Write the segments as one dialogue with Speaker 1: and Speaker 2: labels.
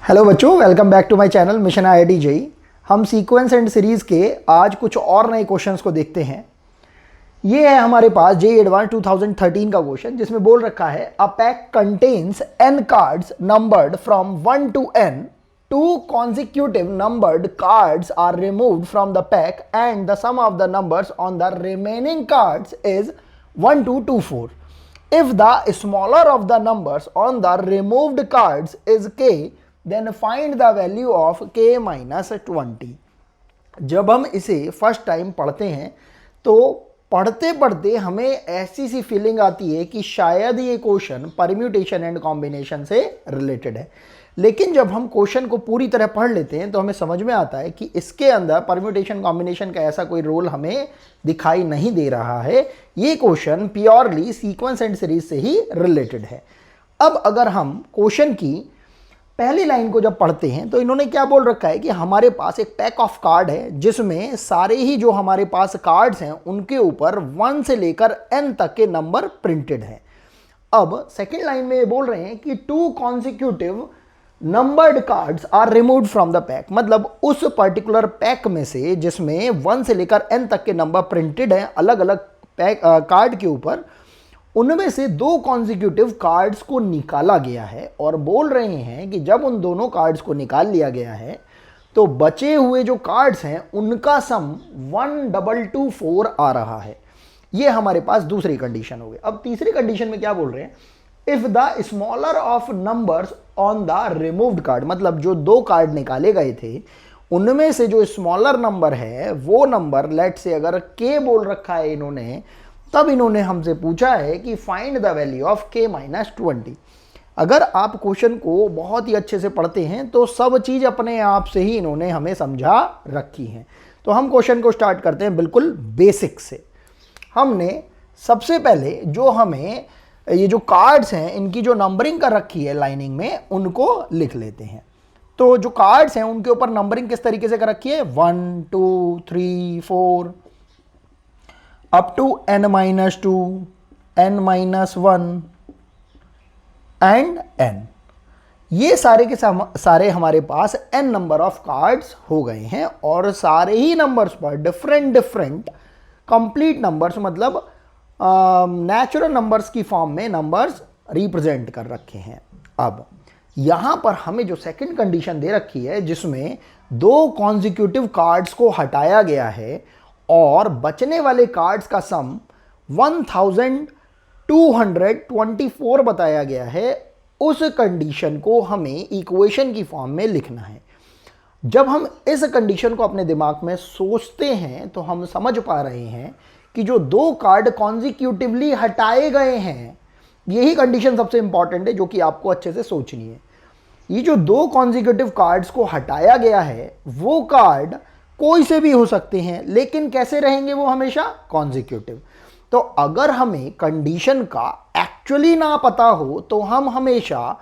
Speaker 1: Hello बच्चों, welcome back to my channel mission IIT JEE. हम sequence and series के आज कुछ और नए क्वेश्चंस को देखते हैं। ये है हमारे पास जेईई एडवांस 2013 का क्वेश्चन, जिसमें बोल रखा है a pack contains n cards numbered from 1 to n। Two consecutive numbered cards are removed from the pack and the sum of the numbers on the remaining cards is 1 to 24. If the smaller of the numbers on the removed cards is k, then find the value of k minus 20। जब हम इसे first time पढ़ते हैं तो पढ़ते पढ़ते हमें ऐसी सी फीलिंग आती है कि शायद ये क्वेश्चन परम्यूटेशन एंड कॉम्बिनेशन से रिलेटेड है। लेकिन जब हम क्वेश्चन को पूरी तरह पढ़ लेते हैं तो हमें समझ में आता है कि इसके अंदर परम्यूटेशन कॉम्बिनेशन का ऐसा कोई रोल हमें दिखाई नहीं दे रहा है। ये question purely sequence and series से ही रिलेटेड है। अब अगर हम क्वेश्चन की पहली लाइन को जब पढ़ते हैं तो इन्होंने क्या बोल रखा है कि हमारे पास एक पैक ऑफ कार्ड है जिसमें सारे ही जो हमारे पास कार्ड्स हैं उनके ऊपर 1 से लेकर n तक के नंबर प्रिंटेड हैं। अब सेकेंड लाइन में ये बोल रहे हैं कि 2 consecutive numbered cards are removed from the pack, मतलब उस पर्टिकुलर पैक में से जिसमें 1 से लेकर n तक के नंबर प्रिंटेड हैं अलग अलग पैक कार्ड के ऊपर, उनमें से 2 कॉन्सिक्यूटिव कार्ड्स को निकाला गया है। और बोल रहे हैं कि जब उन दोनों कार्ड्स को निकाल लिया गया है तो बचे हुए जो कार्ड्स हैं उनका सम 1224 आ रहा है। ये हमारे पास दूसरी कंडीशन हो गई। अब तीसरी कंडीशन में क्या बोल रहे हैं, if the smaller of numbers on the removed card, मतलब जो 2 कार्ड निकाले गए थे उनमें से जो स्मॉलर नंबर है वो नंबर लेट से अगर k बोल रखा है इन्होंने, तब इन्होंने हमसे पूछा है कि find the value of k minus 20। अगर आप क्वेश्चन को बहुत ही अच्छे से पढ़ते हैं तो सब चीज अपने आप से ही इन्होंने हमें समझा रखी है। तो हम क्वेश्चन को स्टार्ट करते हैं बिल्कुल बेसिक से। हमने सबसे पहले जो हमें ये जो कार्ड्स हैं इनकी जो नंबरिंग कर रखी है लाइनिंग में, उनको लिख लेते हैं। तो जो कार्ड्स हैं उनके ऊपर नंबरिंग किस तरीके से कर रखी है, 1 2 3 4 up to n-2, n-1 and n। ये सारे के सारे हमारे पास n नंबर ऑफ कार्ड्स हो गए हैं और सारे ही नंबर्स पर डिफरेंट कंप्लीट नंबर्स, मतलब नेचुरल नंबर्स की फॉर्म में नंबर्स रिप्रेजेंट कर रखे हैं। अब यहां पर हमें जो सेकंड कंडीशन दे रखी है जिसमें 2 कॉन्सिक्यूटिव कार्ड्स को हटाया गया है और बचने वाले कार्ड्स का सम 1224 बताया गया है, उस कंडीशन को हमें इक्वेशन की फॉर्म में लिखना है। जब हम इस कंडीशन को अपने दिमाग में सोचते हैं तो हम समझ पा रहे हैं कि जो 2 कार्ड कॉन्सिक्यूटिवली हटाए गए हैं, यही कंडीशन सबसे इंपॉर्टेंट है जो कि आपको अच्छे से सोचनी है। ये जो 2 कॉन्सिक्यूटिव कार्ड्स को हटाया गया है वो कार्ड कोई से भी हो सकते हैं, लेकिन कैसे रहेंगे वो हमेशा कॉन्सिक्यूटिव। तो अगर हमें कंडीशन का एक्चुअली ना पता हो तो हम हमेशा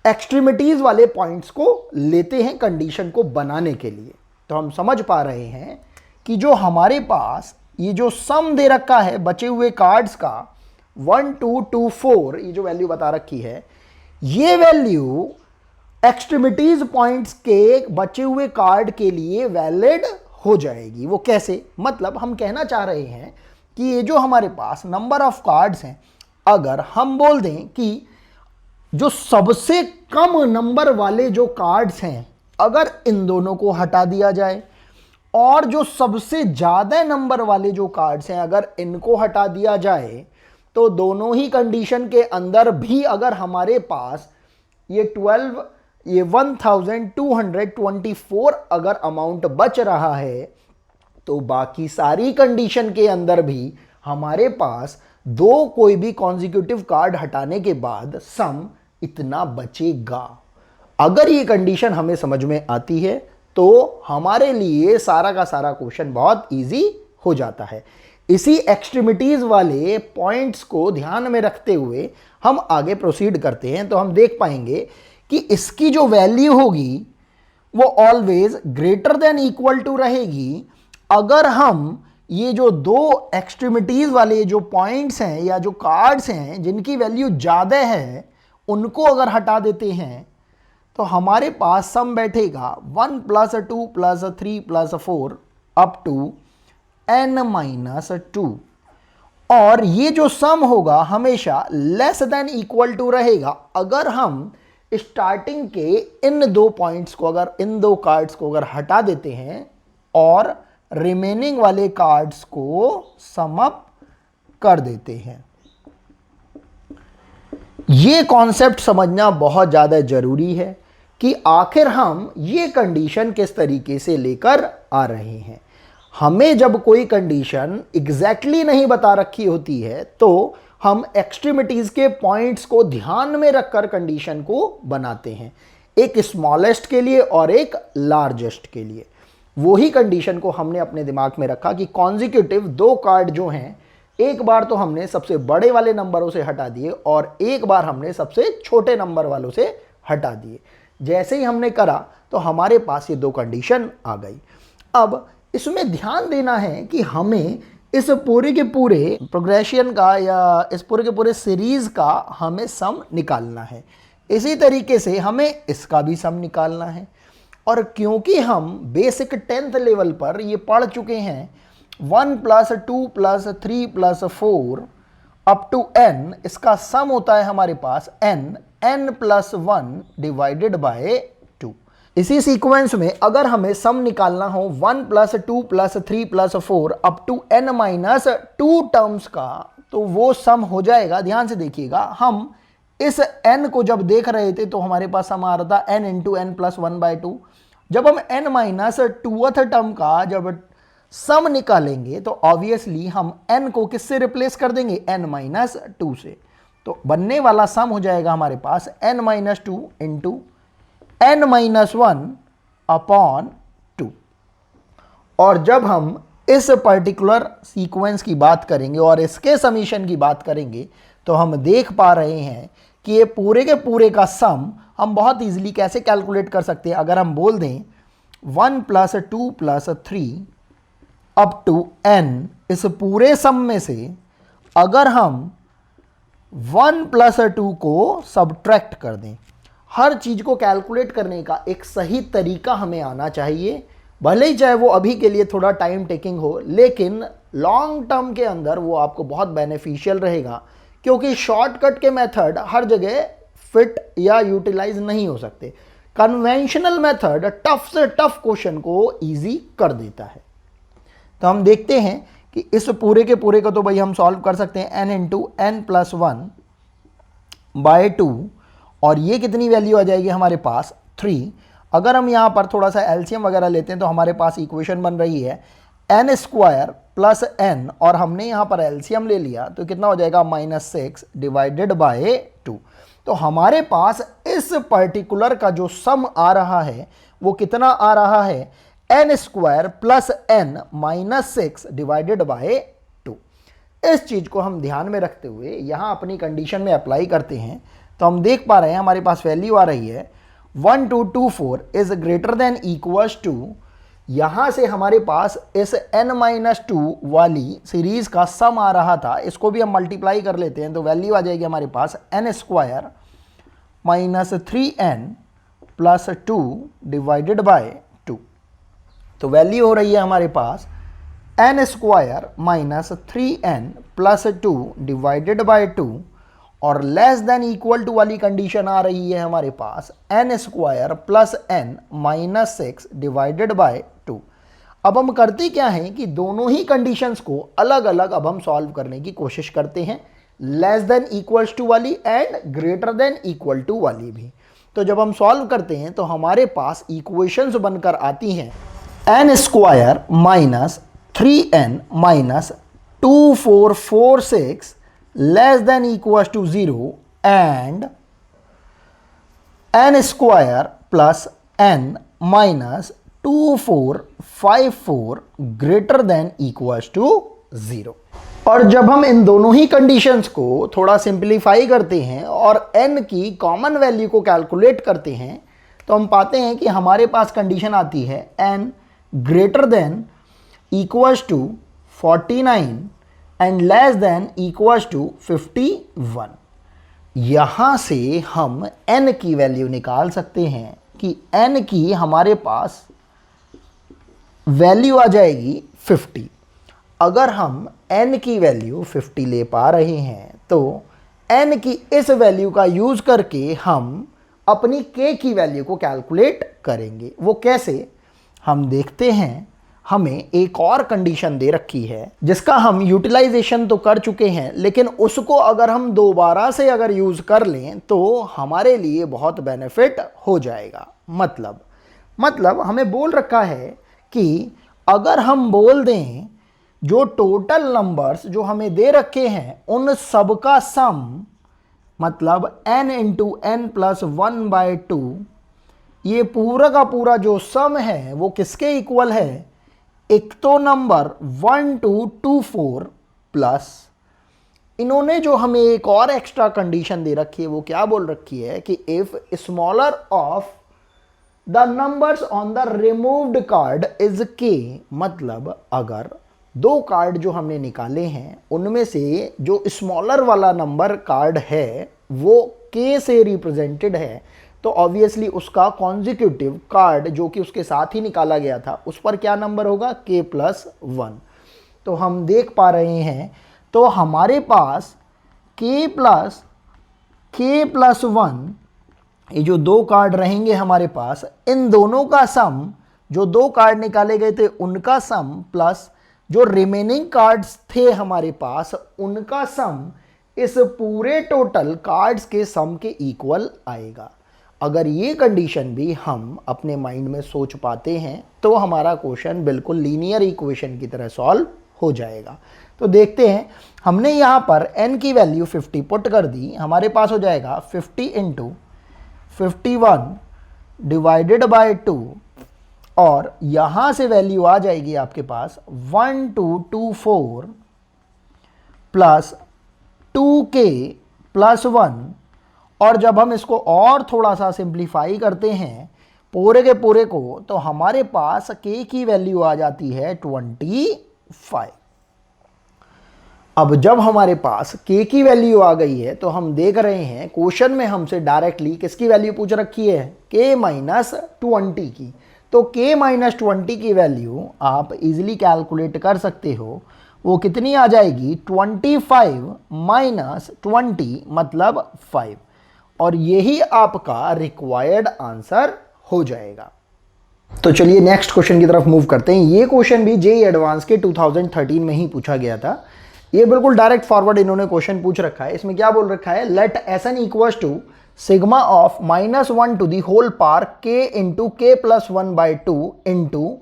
Speaker 1: एक्सट्रीमिटीज वाले पॉइंट्स को लेते हैं कंडीशन को बनाने के लिए। तो हम समझ पा रहे हैं कि जो हमारे पास ये जो सम दे रखा है बचे हुए कार्ड्स का 1224, ये जो वैल्यू बता रखी है, ये वैल्यू एक्सट्रीमिटीज पॉइंट्स के बचे हुए कार्ड के लिए वैलिड हो जाएगी। वो कैसे, मतलब हम कहना चाह रहे हैं कि ये जो हमारे पास नंबर ऑफ कार्ड्स हैं, अगर हम बोल दें कि जो सबसे कम नंबर वाले जो कार्ड्स हैं अगर इन दोनों को हटा दिया जाए और जो सबसे ज्यादा नंबर वाले जो कार्ड्स हैं अगर इनको हटा दिया जाए, तो दोनों ही कंडीशन के अंदर भी अगर हमारे पास ये 1224 अगर अमाउंट बच रहा है तो बाकी सारी कंडीशन के अंदर भी हमारे पास 2 कोई भी कॉन्सिक्यूटिव कार्ड हटाने के बाद सम इतना बचेगा। अगर ये कंडीशन हमें समझ में आती है तो हमारे लिए सारा का सारा क्वेश्चन बहुत इजी हो जाता है। इसी एक्सट्रीमिटीज वाले पॉइंट्स को ध्यान में रखते हुए हम आगे प्रोसीड करते हैं तो हम देख पाएंगे कि इसकी जो वैल्यू होगी वो always greater than equal to रहेगी अगर हम ये जो 2 एक्सट्रीमिटीज वाले जो पॉइंट्स हैं या जो कार्ड्स हैं जिनकी वैल्यू ज़्यादा है उनको अगर हटा देते हैं तो हमारे पास सम बैठेगा 1 + 2 + 3 + 4 अप टू n-2, और ये जो सम होगा हमेशा लेस देन इक्वल टू रहेगा अगर हम स्टार्टिंग के इन दो पॉइंट्स को, अगर इन दो कार्ड्स को अगर हटा देते हैं और रिमेनिंग वाले कार्ड्स को सम अप कर देते हैं। ये कॉन्सेप्ट समझना बहुत ज़्यादा जरूरी है कि आखिर हम ये कंडीशन किस तरीके से लेकर आ रहे हैं। हमें जब कोई कंडीशन एग्जैक्टली नहीं बता रखी होती है तो हम एक्सट्रीमिटीज के पॉइंट्स को ध्यान में रखकर कंडीशन को बनाते हैं, एक स्मॉलेस्ट के लिए और एक लार्जेस्ट के लिए। वही कंडीशन को हमने अपने दिमाग में रखा कि कॉन्जिक्यूटिव दो कार्ड जो हैं, एक बार तो हमने सबसे बड़े वाले नंबरों से हटा दिए और एक बार हमने सबसे छोटे नंबर वालों से हटा दिए। जैसे ही हमने करा तो हमारे पास ये दो कंडीशन आ गई। अब इसमें ध्यान देना है कि हमें इस पूरे के पूरे प्रोग्रेशन का या इस पूरे के पूरे सीरीज का हमें सम निकालना है। इसी तरीके से हमें इसका भी सम निकालना है। और क्योंकि हम बेसिक 10th लेवल पर ये पढ़ चुके हैं 1 + 2 + 3 + 4 अप टू n, इसका सम होता है हमारे पास n+1 डिवाइडेड बाय 2। इसी सीक्वेंस में अगर हमें सम निकालना हो 1 + 2 + 3 + 4 अप टू n-2 टर्म्स का, तो वो सम हो जाएगा। ध्यान से देखिएगा, हम इस n को जब देख रहे थे तो हमारे पास सम आ रहा था n × n+1/2। जब हम n-2th टर्म का जब सम निकालेंगे तो ऑब्वियसली हम n को किससे रिप्लेस कर देंगे, n-2 से। तो बनने वाला सम हो जाएगा हमारे पास n-2 × n-1/2। और जब हम इस पर्टिकुलर सीक्वेंस की बात करेंगे और इसके समीशन की बात करेंगे तो हम देख पा रहे हैं कि ये पूरे के पूरे का सम हम बहुत इजीली कैसे कैलकुलेट कर सकते हैं। अगर हम बोल दें 1 + 2 + 3 अप टू n, इस पूरे सम में से अगर हम 1 + 2 को सब्ट्रैक्ट कर दें, हर चीज को कैलकुलेट करने का एक सही तरीका हमें आना चाहिए। भले ही चाहे वो अभी के लिए थोड़ा टाइम टेकिंग हो, लेकिन लॉन्ग टर्म के अंदर वो आपको बहुत बेनिफिशियल रहेगा, क्योंकि शॉर्टकट के मेथड हर जगह फिट या यूटिलाइज नहीं हो सकते। कन्वेंशनल मेथड टफ से टफ क्वेश्चन को इजी कर देता है। तो हम देखते हैं कि इस पूरे के पूरे को तो भाई हम सॉल्व कर सकते हैं n × n+1/2, और ये कितनी वैल्यू आ जाएगी हमारे पास 3। अगर हम यहाँ पर थोड़ा सा एलसीएम वगैरह लेते हैं तो हमारे पास इक्वेशन बन रही है n² + n, और हमने यहाँ पर एलसीएम ले लिया तो कितना हो जाएगा -6 डिवाइडेड बाय 2। तो हमारे पास इस पर्टिकुलर का जो सम आ रहा है वो कितना आ रहा है, n² + n -6 डिवाइडेड बाय 2। इस चीज को हम ध्यान में रखते हुए यहां अपनी कंडीशन में अप्लाई करते हैं तो हम देख पा रहे हैं हमारे पास वैल्यू आ रही है 1224 is greater than equals to, यहां से हमारे पास इस n-2 वाली सीरीज का सम आ रहा था, इसको भी हम मल्टीप्लाई कर लेते हैं तो वैल्यू आ जाएगी हमारे पास n² -3n + 2 डिवाइडेड बाय 2। तो वैल्यू हो रही है हमारे पास n² -3n + 2 डिवाइडेड बाय 2, और लेस देन इक्वल टू वाली कंडीशन आ रही है हमारे पास n² + n -6 डिवाइडेड बाय 2। अब हम करते क्या हैं कि दोनों ही कंडीशंस को अलग अलग अब हम सॉल्व करने की कोशिश करते हैं, लेस देन इक्वल्स टू वाली and greater than equal to वाली भी। तो जब हम सॉल्व करते हैं तो हमारे पास इक्वेशंस बनकर आती हैं n² -3n -2446 less than equals to 0 and n² + n -2454 greater than equals to 0। और जब हम इन दोनों ही कंडीशंस को थोड़ा सिंप्लीफाई करते हैं और n की कॉमन वैल्यू को कैलकुलेट करते हैं तो हम पाते हैं कि हमारे पास कंडीशन आती है n greater than equals to 49 and less than equals to 51। यहाँ से हम n की वैल्यू निकाल सकते हैं कि n की हमारे पास वैल्यू आ जाएगी 50। अगर हम n की वैल्यू 50 ले पा रहे हैं तो n की इस वैल्यू का यूज़ करके हम अपनी k की वैल्यू को कैलकुलेट करेंगे। वो कैसे, हम देखते हैं। हमें एक और कंडीशन दे रखी है जिसका हम यूटिलाइजेशन तो कर चुके हैं, लेकिन उसको अगर हम दोबारा से अगर यूज़ कर लें तो हमारे लिए बहुत बेनिफिट हो जाएगा। मतलब हमें बोल रखा है कि अगर हम बोल दें जो टोटल नंबर्स जो हमें दे रखे हैं उन सब का सम, मतलब n इंटू एन प्लस 1/2, ये पूरा का पूरा जो सम है वो किसके इक्वल है, एक तो नंबर 1 2 2 4 प्लस इन्होंने जो हमें एक और एक्स्ट्रा कंडीशन दे रखी है वो क्या बोल रखी है कि if smaller of the numbers on the removed card is k, मतलब अगर दो कार्ड जो हमने निकाले हैं उनमें से जो स्मॉलर वाला नंबर कार्ड है वो k से रिप्रेजेंटेड है, तो ऑब्वियसली उसका कॉन्जिक्यूटिव कार्ड जो कि उसके साथ ही निकाला गया था उस पर क्या नंबर होगा, k+1। तो हम देख पा रहे हैं तो हमारे पास k+1 ये जो दो कार्ड रहेंगे हमारे पास, इन दोनों का सम, जो दो कार्ड निकाले गए थे उनका सम प्लस जो रिमेनिंग कार्ड्स थे हमारे पास उनका सम, इस पूरे टोटल कार्ड्स के सम के इक्वल आएगा। अगर ये कंडीशन भी हम अपने माइंड में सोच पाते हैं तो हमारा क्वेश्चन बिल्कुल लीनियर इक्वेशन की तरह सॉल्व हो जाएगा। तो देखते हैं, हमने यहाँ पर n की वैल्यू 50 पुट कर दी, हमारे पास हो जाएगा 50 इंटू 51 डिवाइडेड बाय 2, और यहाँ से वैल्यू आ जाएगी आपके पास 1224 प्लस 2k+1। और जब हम इसको और थोड़ा सा सिंप्लीफाई करते हैं पूरे के पूरे को, तो हमारे पास k की वैल्यू आ जाती है 25। अब जब हमारे पास k की वैल्यू आ गई है तो हम देख रहे हैं क्वेश्चन में हमसे डायरेक्टली किसकी वैल्यू पूछ रखी है, k-20 की। तो k-20 की वैल्यू आप इजीली कैलकुलेट कर सकते हो, वो कितनी आ जाएगी, 25 माइनस 20 मतलब 5, और यही आपका रिक्वायर्ड आंसर हो जाएगा। तो चलिए नेक्स्ट क्वेश्चन की तरफ मूव करते हैं। ये क्वेश्चन भी जेईई एडवांस के 2013 में ही पूछा गया था। ये बिल्कुल डायरेक्ट फॉरवर्ड इन्होंने क्वेश्चन पूछ रखा है। इसमें क्या बोल रखा है, let Sn equals to sigma of -1 to the whole power k into k+1/2 into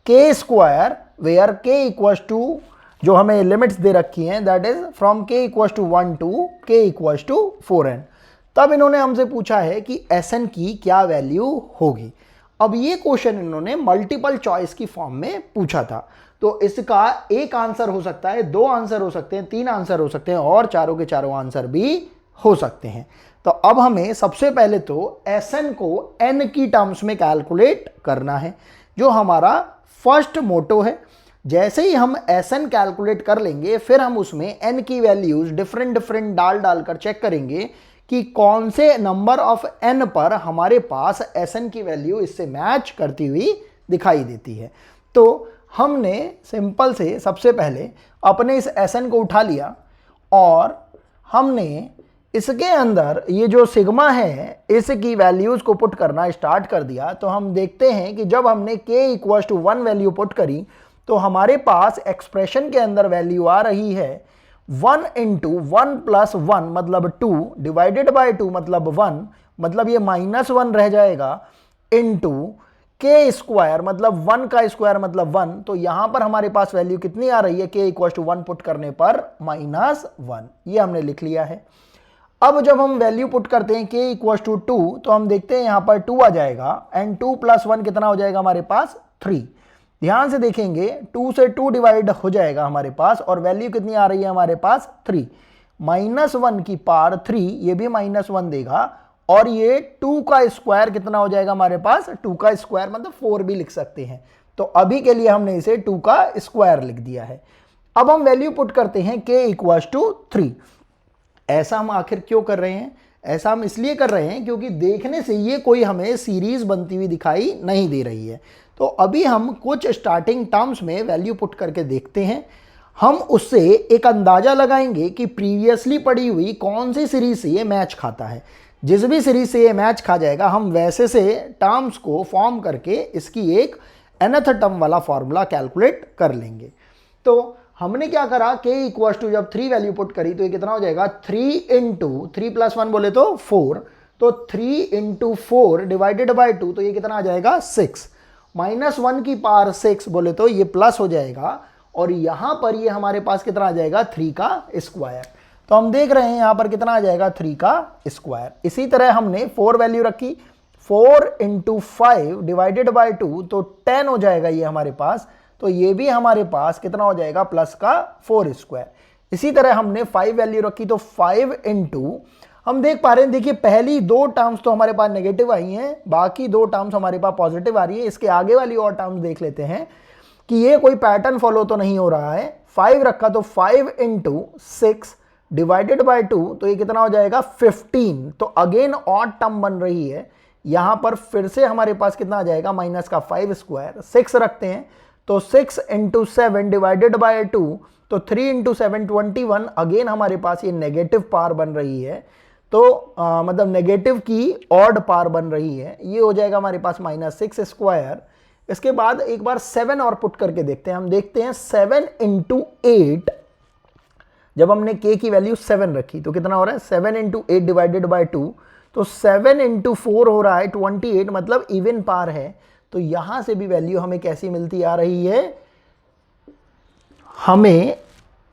Speaker 1: k square, where k equals to जो हमें लिमिट्स दे रखी हैं that is from k equals to 1 to k equals to 4n। तब इन्होंने हमसे पूछा है कि Sn की क्या वैल्यू होगी। अब ये क्वेश्चन इन्होंने मल्टीपल चॉइस की फॉर्म में पूछा था, तो इसका एक आंसर हो सकता है, दो आंसर हो सकते हैं, तीन आंसर हो सकते हैं, और चारों के चारों आंसर भी हो सकते हैं। तो अब हमें सबसे पहले तो Sn को n की टर्म्स में कैलकुलेट करना है, जो हमारा फर्स्ट मोटो है। जैसे ही हम Sn कैलकुलेट कर लेंगे फिर हम उसमें n की वैल्यूज डिफरेंट डालकर चेक करेंगे कि कौन से नंबर ऑफ n पर हमारे पास Sn की वैल्यू इससे मैच करती हुई दिखाई देती है। तो हमने सिंपल से सबसे पहले अपने इस Sn को उठा लिया और हमने इसके अंदर ये जो सिग्मा है इसकी वैल्यूज को पुट करना स्टार्ट कर दिया। तो हम देखते हैं कि जब हमने k equals to 1 value put करी तो हमारे पास एक्सप्रेशन के अंदर वैल्यू आ रही है 1 इंटू 1 प्लस 1 मतलब 2 डिवाइडेड बाय 2 मतलब 1, मतलब ये -1 रह जाएगा, इंटू k स्क्वायर मतलब 1 का स्क्वायर मतलब 1। तो यहां पर हमारे पास वैल्यू कितनी आ रही है, k इक्वल्स टू 1 पुट करने पर -1, ये हमने लिख लिया है। अब जब हम वैल्यू पुट करते हैं k इक्वल्स टू 2 तो हम देखते हैं यहां पर 2 आ जाएगा, एंड 2 प्लस 1 कितना हो जाएगा हमारे पास 3। ध्यान से देखेंगे 2 से 2 डिवाइड हो जाएगा हमारे पास, और वैल्यू कितनी आ रही है हमारे पास 3। -1 की पावर 3 ये भी -1 देगा, और ये 2 का स्क्वायर कितना हो जाएगा हमारे पास, 2 का स्क्वायर मतलब 4 भी लिख सकते हैं। तो अभी के लिए हमने इसे 2 का स्क्वायर लिख दिया है। अब हम वैल्यू पुट करते हैं k इक्वल्स टू 3। ऐसा हम आखिर क्यों कर रहे हैं? ऐसा हम इसलिए कर रहे हैं क्योंकि देखने से ये कोई हमें सीरीज बनती हुई दिखाई नहीं दे रही है। तो अभी हम कुछ स्टार्टिंग टर्म्स में वैल्यू पुट करके देखते हैं। हम उससे एक अंदाजा लगाएंगे कि प्रीवियसली पड़ी हुई कौन सी सीरीज से ये मैच खाता है। जिस भी सीरीज से ये मैच खा जाएगा हम वैसे से टर्म्स को फॉर्म करके इसकी एक nth टर्म वाला फॉर्मूला कैलकुलेट कर लेंगे। तो हमने क्या करा, k इक्वल टू जब 3 वैल्यू पुट करी तो ये कितना हो जाएगा 3 इंटू 3 + 1 बोले तो 4, तो 3 इंटू 4 डिवाइडेड बाई 2, तो ये कितना आ जाएगा 6, -1 की पावर 6 बोले तो ये प्लस हो जाएगा, और यहां पर ये हमारे पास कितना आ जाएगा 3 का स्क्वायर। तो हम देख रहे हैं यहां पर कितना आ जाएगा 3 का स्क्वायर। इसी तरह हमने 4 वैल्यू रखी, 4 इंटू 5 डिवाइडेड बाई 2, तो 10 हो जाएगा ये हमारे पास, तो ये भी हमारे पास कितना हो जाएगा प्लस का 4 स्क्वायर। इसी तरह हमने 5 वैल्यू रखी, तो 5 इंटू, हम देख पा रहे हैं, देखिए पहली 2 टर्म्स तो हमारे पास नेगेटिव आई हैं, बाकी 2 टर्म्स हमारे पास पॉजिटिव आ रही है। इसके आगे वाली और टर्म्स देख लेते हैं कि ये कोई पैटर्न फॉलो तो नहीं हो रहा है। 5 रखा तो 5 इंटू 6 डिवाइडेड बाई 2, तो ये कितना हो जाएगा 15, तो अगेन ऑड टर्म बन रही है। यहां पर फिर से हमारे पास कितना आ जाएगा माइनस का 5 स्क्वायर। 6 रखते हैं तो 6 इंटू 7 डिवाइडेड बाई 2, तो 3 इंटू 7 21, अगेन हमारे पास ये नेगेटिव पावर बन रही है, तो मतलब नेगेटिव की ऑड पावर बन रही है। ये हो जाएगा हमारे पास -6 स्क्वायर। इसके बाद एक बार 7 और पुट करके देखते हैं। हम देखते हैं 7 इंटू 8, जब हमने k की वैल्यू 7 रखी तो कितना हो रहा है 7 इंटू 8 डिवाइडेड बाई 2, तो 7 इंटू 4 हो रहा है 28, मतलब इवन पार है। तो यहां से भी वैल्यू हमें कैसी मिलती आ रही है, हमें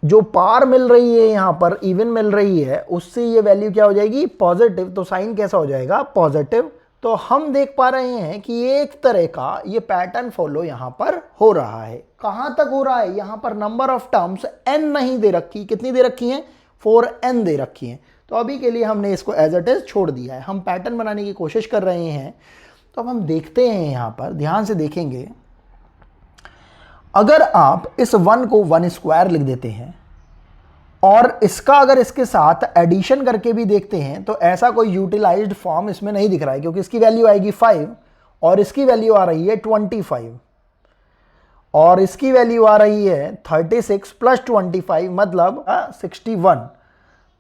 Speaker 1: जो पार मिल रही है यहां पर इवन मिल रही है, उससे ये वैल्यू क्या हो जाएगी पॉजिटिव। तो साइन कैसा हो जाएगा पॉजिटिव। तो हम देख पा रहे हैं कि एक तरह का ये पैटर्न फॉलो यहां पर हो रहा है। कहां तक हो रहा है, यहां पर नंबर ऑफ टर्म्स n नहीं दे रखी, कितनी दे रखी हैं 4n दे रखी हैं। तो अभी के लिए हमने इसको एज इट इज छोड़ दिया है, हम पैटर्न बनाने की कोशिश कर रहे हैं। तो अब हम देखते हैं, यहां पर ध्यान से देखेंगे, अगर आप इस 1 को 1 स्क्वायर लिख देते हैं और इसका अगर इसके साथ एडिशन करके भी देखते हैं, तो ऐसा कोई यूटिलाइज्ड फॉर्म इसमें नहीं दिख रहा है, क्योंकि इसकी वैल्यू आएगी 5 और इसकी वैल्यू आ रही है 25 और इसकी वैल्यू आ रही है 36 + 25 मतलब 61।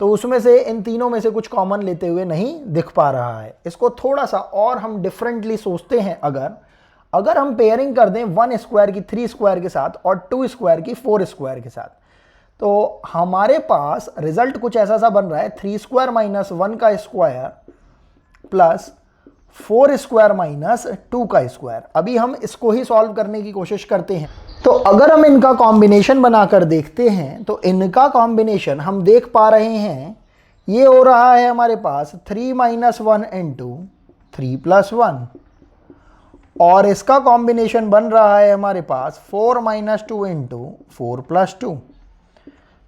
Speaker 1: तो उसमें से इन तीनों में से कुछ कॉमन लेते हुए नहीं दिख पा रहा है। इसको थोड़ा सा और हम डिफरेंटली सोचते हैं, अगर हम पेयरिंग कर दें 1 स्क्वायर की 3 स्क्वायर के साथ और 2 स्क्वायर की 4 स्क्वायर के साथ, तो हमारे पास रिजल्ट कुछ ऐसा सा बन रहा है 3 स्क्वायर माइनस 1 का स्क्वायर प्लस 4 स्क्वायर माइनस 2 का स्क्वायर। अभी हम इसको ही सॉल्व करने की कोशिश करते हैं। तो अगर हम इनका कॉम्बिनेशन बनाकर देखते हैं, तो इनका कॉम्बिनेशन हम देख पा रहे हैं ये हो रहा है हमारे पास 3 - 1 इंटू 3 + 1, और इसका कॉम्बिनेशन बन रहा है हमारे पास 4 - 2 इंटू 4 + 2।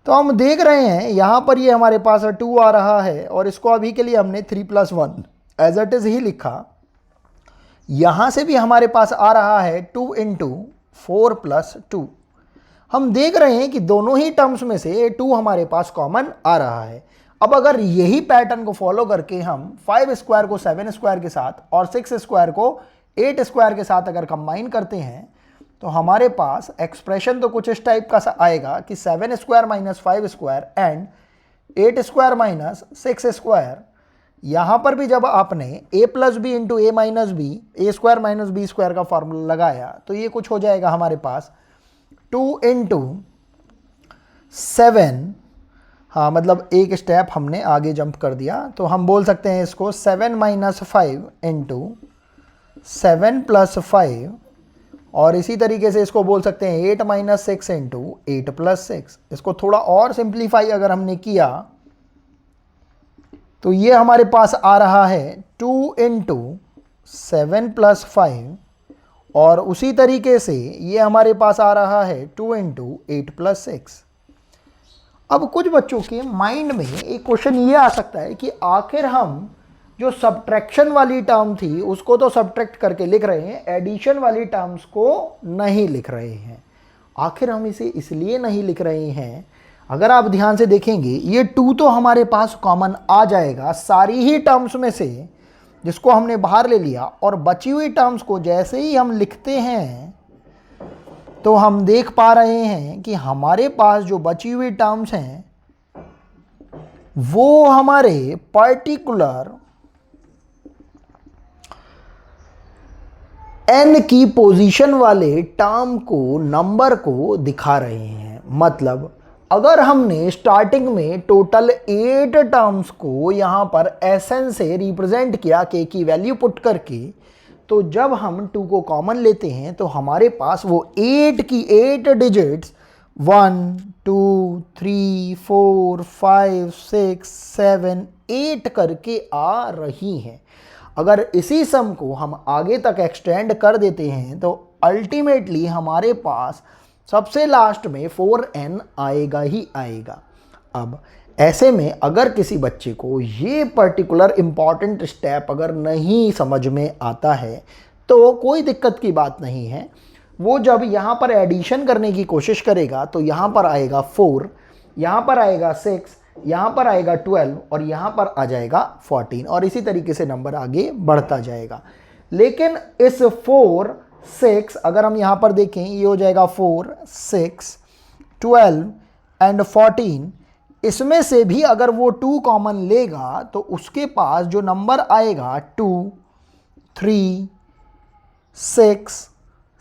Speaker 1: तो हम देख रहे हैं यहां पर ये हमारे पास 2 आ रहा है, और इसको अभी के लिए हमने 3 + 1 एज इट इज ही लिखा। यहां से भी हमारे पास आ रहा है 2 इंटू 4 + 2। हम देख रहे हैं कि दोनों ही टर्म्स में से 2 हमारे पास कॉमन आ रहा है। अब अगर यही पैटर्न को फॉलो करके हम 5 स्क्वायर को 7 स्क्वायर के साथ और 6 स्क्वायर को 8 स्क्वायर के साथ अगर कंबाइन करते हैं, तो हमारे पास एक्सप्रेशन तो कुछ इस टाइप का सा आएगा कि 7 square minus 5 square and 8 square minus 6 square. यहां पर भी जब आपने a + b into a - b, a square minus b square का फॉर्मूला लगाया, तो ये कुछ हो जाएगा हमारे पास 2 इंटू 7, हाँ मतलब एक स्टेप हमने आगे जंप कर दिया, तो हम बोल सकते हैं इसको 7 - 5 इंटू 7 + 5, और इसी तरीके से इसको बोल सकते हैं 8 - 6 इंटू 8 + 6। इसको थोड़ा और सिंप्लीफाई अगर हमने किया, तो ये हमारे पास आ रहा है 2 इंटू 7 + 5, और उसी तरीके से ये हमारे पास आ रहा है 2 इंटू 8 + 6। अब कुछ बच्चों के माइंड में एक क्वेश्चन ये आ सकता है कि आखिर हम जो सब्ट्रैक्शन वाली टर्म थी उसको तो सब्ट्रैक्ट करके लिख रहे हैं, एडिशन वाली टर्म्स को नहीं लिख रहे हैं। आखिर हम इसे इसलिए नहीं लिख रहे हैं, अगर आप ध्यान से देखेंगे ये 2 तो हमारे पास कॉमन आ जाएगा सारी ही टर्म्स में से, जिसको हमने बाहर ले लिया, और बची हुई टर्म्स को जैसे ही हम लिखते हैं तो हम देख पा रहे हैं कि हमारे पास जो बची हुई टर्म्स हैं वो हमारे पर्टिकुलर n की पोजीशन वाले टर्म को, नंबर को दिखा रहे हैं। मतलब अगर हमने स्टार्टिंग में टोटल 8 टर्म्स को यहां पर Sn से रिप्रेजेंट किया k की वैल्यू पुट करके, तो जब हम 2 को कॉमन लेते हैं तो हमारे पास वो 8 की 8 डिजिट्स 1 2 3 4 5 6 7 8 करके आ रही हैं। अगर इसी सम को हम आगे तक एक्सटेंड कर देते हैं तो अल्टीमेटली हमारे पास सबसे लास्ट में 4n आएगा ही आएगा। अब ऐसे में अगर किसी बच्चे को ये पर्टिकुलर इम्पॉर्टेंट स्टेप अगर नहीं समझ में आता है तो कोई दिक्कत की बात नहीं है। वो जब यहाँ पर एडिशन करने की कोशिश करेगा तो यहाँ पर आएगा 4, यहाँ पर आएगा 6, यहाँ पर आएगा 12 और यहाँ पर आ जाएगा 14, और इसी तरीके से नंबर आगे बढ़ता जाएगा। लेकिन इस 4 6 अगर हम यहाँ पर देखें, ये हो जाएगा 4 6 12 एंड 14, इसमें से भी अगर वो 2 कॉमन लेगा तो उसके पास जो नंबर आएगा 2 3 6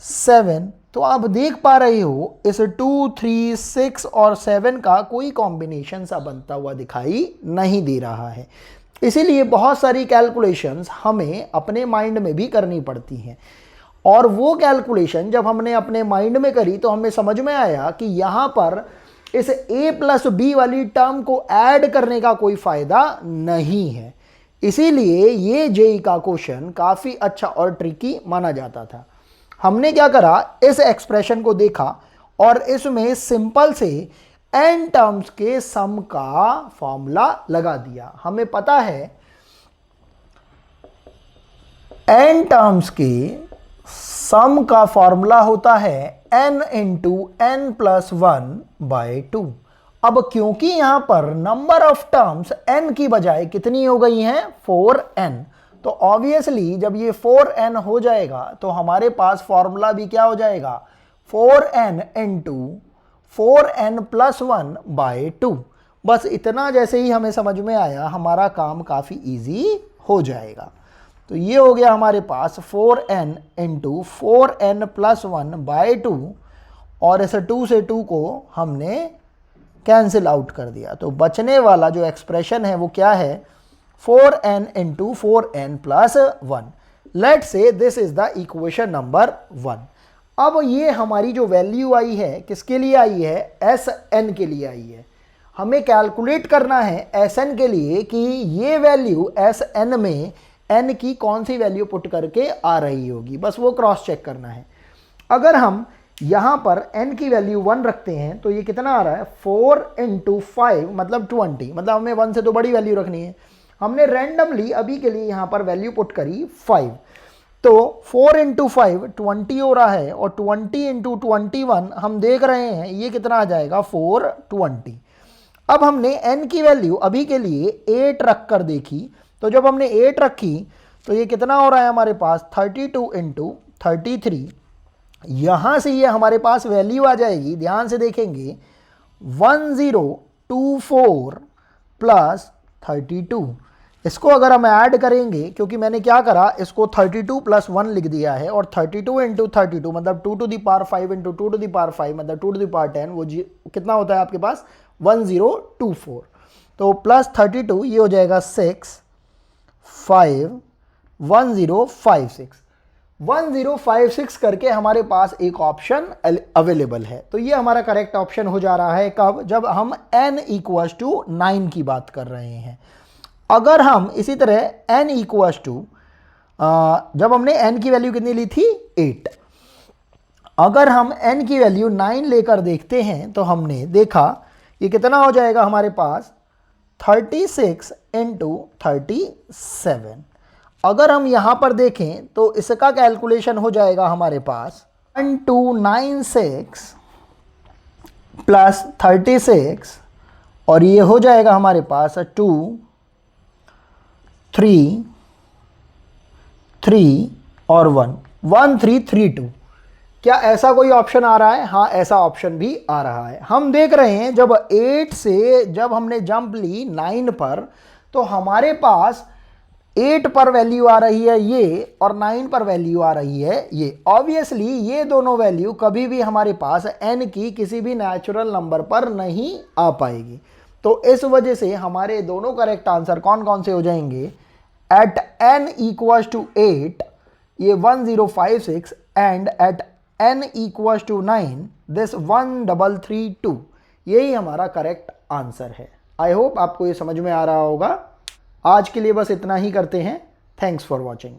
Speaker 1: 7, तो आप देख पा रहे हो इस 2 3 6 और 7 का कोई कॉम्बिनेशन सा बनता हुआ दिखाई नहीं दे रहा है। इसीलिए बहुत सारी कैलकुलेशंस हमें अपने माइंड में भी करनी पड़ती हैं, और वो कैलकुलेशन जब हमने अपने माइंड में करी तो हमें समझ में आया कि यहाँ पर इस a प्लस बी वाली टर्म को ऐड करने का कोई फ़ायदा नहीं है। इसीलिए ये जेई का क्वेश्चन काफ़ी अच्छा और ट्रिकी माना जाता था। हमने क्या करा, इस एक्सप्रेशन को देखा और इसमें सिंपल से n टर्म्स के सम का फॉर्मूला लगा दिया। हमें पता है n टर्म्स के सम का फॉर्मूला होता है n into n plus 1 by 2। अब क्योंकि यहां पर नंबर ऑफ टर्म्स n की बजाय कितनी हो गई हैं, 4n, तो ऑब्वियसली जब ये 4n हो जाएगा तो हमारे पास फॉर्मूला भी क्या हो जाएगा, 4n into 4n plus 1 by 2। बस इतना जैसे ही हमें समझ में आया हमारा काम काफ़ी इजी हो जाएगा। तो ये हो गया हमारे पास 4n into 4n plus 1 by 2, और इस 2 से 2 को हमने कैंसिल आउट कर दिया। तो बचने वाला जो एक्सप्रेशन है वो क्या है, 4n into 4n plus 1। Let say this is the equation number 1। अब ये हमारी जो वैल्यू आई है किसके लिए आई है, Sn के लिए आई है। हमें कैलकुलेट करना है Sn के लिए कि ये वैल्यू Sn में n की कौन सी वैल्यू पुट करके आ रही होगी, बस वो क्रॉस चेक करना है। अगर हम यहाँ पर n की वैल्यू 1 रखते हैं तो ये कितना आ रहा है, 4 इंटू 5 मतलब 20, मतलब हमें 1 से तो बड़ी वैल्यू रखनी है। हमने रैंडमली अभी के लिए यहाँ पर वैल्यू पुट करी 5, तो 4 इंटू 5 20 हो रहा है, और 20 इंटू 21 हम देख रहे हैं ये कितना आ जाएगा, 420। अब हमने n की वैल्यू अभी के लिए 8 रख कर देखी, तो जब हमने 8 रखी तो ये कितना हो रहा है हमारे पास, 32 इंटू 33। यहाँ से ये हमारे पास वैल्यू आ जाएगी, ध्यान से देखेंगे, 1024 प्लस 32। इसको अगर हम ऐड करेंगे, क्योंकि मैंने क्या करा, इसको 32 प्लस 1 लिख दिया है, और 32 इंटू 32 मतलब 2 to the power 5 into 2 to the power 5 मतलब 2 टू द पावर 10, वो कितना होता है आपके पास, 1024। तो प्लस 32 ये हो जाएगा 6 5 1056 1056 करके हमारे पास एक ऑप्शन अवेलेबल है। तो ये हमारा करेक्ट ऑप्शन हो जा रहा है कब, जब हम n इक्वल्स टू 9 की बात कर रहे हैं। अगर हम इसी तरह n इक्वल्स टू, जब हमने n की वैल्यू कितनी ली थी, 8, अगर हम n की वैल्यू 9 लेकर देखते हैं तो हमने देखा ये कितना हो जाएगा हमारे पास, 36 इंटू 37। अगर हम यहाँ पर देखें तो इसका कैलकुलेशन हो जाएगा हमारे पास 1296 प्लस 36 और ये हो जाएगा हमारे पास 2 3 3 और 1 1 3 3 2। क्या ऐसा कोई ऑप्शन आ रहा है? हाँ, ऐसा ऑप्शन भी आ रहा है। हम देख रहे हैं जब 8 से जब हमने जंप ली 9 पर, तो हमारे पास 8 पर वैल्यू आ रही है ये और 9 पर वैल्यू आ रही है ये। ऑब्वियसली ये दोनों वैल्यू कभी भी हमारे पास n की किसी भी नेचुरल नंबर पर नहीं आ पाएगी। तो इस वजह से हमारे दोनों करेक्ट आंसर कौन कौन से हो जाएंगे? एट n इक्वल्स टू 8 ये 1056 and at n equals to 9 this 1332। यही हमारा करेक्ट आंसर है। आई होप आपको ये समझ में आ रहा होगा। आज के लिए बस इतना ही करते हैं। Thanks for watching.